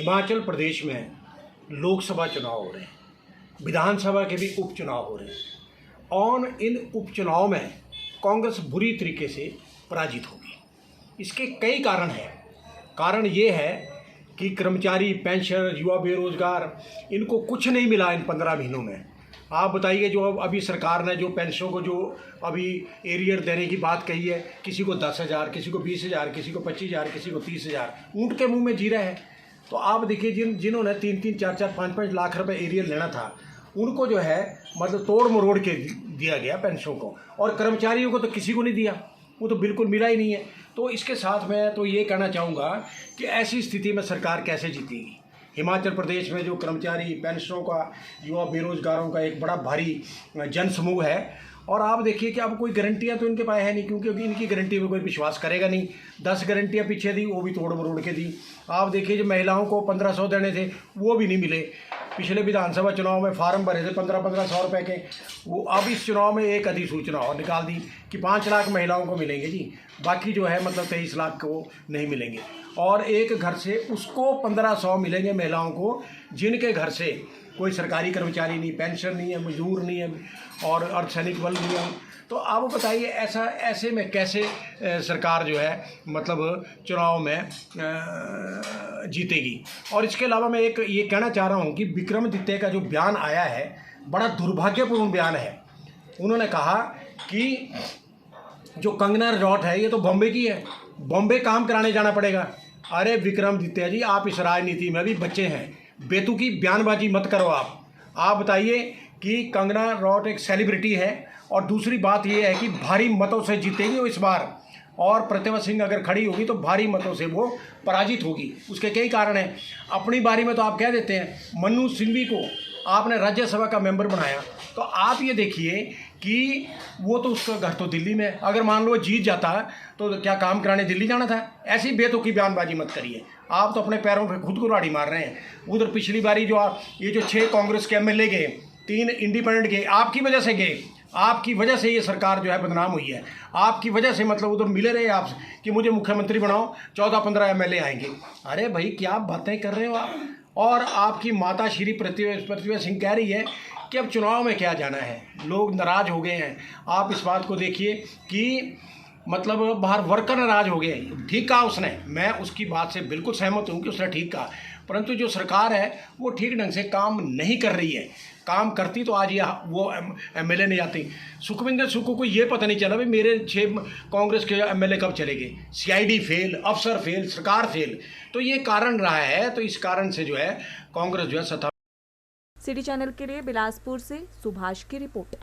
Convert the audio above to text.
हिमाचल प्रदेश में लोकसभा चुनाव हो रहे हैं, विधानसभा के भी उपचुनाव हो रहे हैं और इन उपचुनाव में कांग्रेस बुरी तरीके से पराजित होगी। इसके कई कारण हैं। कारण ये है कि कर्मचारी, पेंशनर, युवा, बेरोजगार, इनको कुछ नहीं मिला इन 15 महीनों में। आप बताइए, जो अभी सरकार ने जो पेंशनों को जो अभी एरियर देने की बात कही है, किसी को 10,000, किसी को 20,000, किसी को 25,000, किसी को 30,000, ऊँट के मुंह में जी रहे हैं। तो आप देखिए, जिन्होंने 3-3, 4-4, 5-5 लाख रुपए एरियर लेना था, उनको जो है मतलब तोड़ मरोड़ के दिया गया पेंशनों को, और कर्मचारियों को तो किसी को नहीं दिया, वो तो बिल्कुल मिला ही नहीं है। तो इसके साथ मैं तो ये कहना चाहूँगा कि ऐसी स्थिति में सरकार कैसे जीतेगी। हिमाचल प्रदेश में जो कर्मचारी, पेंशनों का, युवा, बेरोजगारों का एक बड़ा भारी जनसमूह है, और आप देखिए कि अब कोई गारंटियाँ तो इनके पास है नहीं, क्योंकि इनकी गारंटी में कोई विश्वास करेगा नहीं। 10 गारंटियाँ पीछे दी, वो भी तोड़ मरोड़ के दी। आप देखिए, जो महिलाओं को 1500 देने थे, वो भी नहीं मिले। पिछले विधानसभा चुनाव में फार्म भरे थे 1500 रुपये के, वो अब इस चुनाव में एक अधिसूचना और निकाल दी कि 5 लाख महिलाओं को मिलेंगे जी, बाकी जो है मतलब 23 लाख को नहीं मिलेंगे। और एक घर से उसको 1500 मिलेंगे महिलाओं को, जिनके घर से कोई सरकारी कर्मचारी नहीं, पेंशन नहीं है, मजदूर नहीं है और अर्धसैनिक बल नहीं है। तो आप बताइए, ऐसे में कैसे सरकार जो है मतलब चुनाव में जीतेगी। और इसके अलावा मैं एक ये कहना चाह रहा हूँ कि विक्रमादित्य का जो बयान आया है, बड़ा दुर्भाग्यपूर्ण बयान है। उन्होंने कहा कि जो कंगना रनौत है, ये तो बॉम्बे की है, बॉम्बे काम कराने जाना पड़ेगा। अरे विक्रमादित्य जी, आप इस राजनीति में भी बच्चे हैं, बेतुकी बयानबाजी मत करो। आप बताइए कि कंगना रनौत एक सेलिब्रिटी है, और दूसरी बात ये है कि भारी मतों से जीतेगी वो इस बार, और प्रतिभा सिंह अगर खड़ी होगी तो भारी मतों से वो पराजित होगी। उसके कई कारण हैं। अपनी बारी में तो आप कह देते हैं, मन्नू सिंघवी को आपने राज्यसभा का मेंबर बनाया, तो आप ये देखिए कि वो तो उसका घर तो दिल्ली में, अगर मान लो जीत जाता तो क्या काम कराने दिल्ली जाना था। ऐसी बेतुकी बयानबाजी मत करिए। आप तो अपने पैरों पे खुद कुल्हाड़ी मार रहे हैं। उधर पिछली बारी जो 6 कांग्रेस के एमएलए गए, 3 इंडिपेंडेंट गए, आपकी वजह से गए। आपकी वजह से ये सरकार जो है बदनाम हुई है। आपकी वजह से मतलब उधर मिले रहे आप कि मुझे मुख्यमंत्री बनाओ, 14-15 एमएलए आएंगे। अरे भाई, क्या बातें कर रहे हो आप। और आपकी माता श्री प्रतिभा सिंह कह रही है कि अब चुनाव में क्या जाना है, लोग नाराज़ हो गए हैं। आप इस बात को देखिए कि मतलब बाहर वर्कर नाराज़ हो गए। ठीक कहा उसने, मैं उसकी बात से बिल्कुल सहमत हूँ कि उसने ठीक कहा, परंतु जो सरकार है वो ठीक ढंग से काम नहीं कर रही है। काम करती तो आज वो एमएलए नहीं आती। सुखविंदर सुक्खू को ये पता नहीं चला भाई मेरे 6 कांग्रेस के एमएलए कब चले गए। सीआईडी फेल, अफसर फेल, सरकार फेल। तो ये कारण रहा है। तो इस कारण से जो है कांग्रेस जो है सत्ता। सिटी चैनल के लिए बिलासपुर से सुभाष की रिपोर्ट।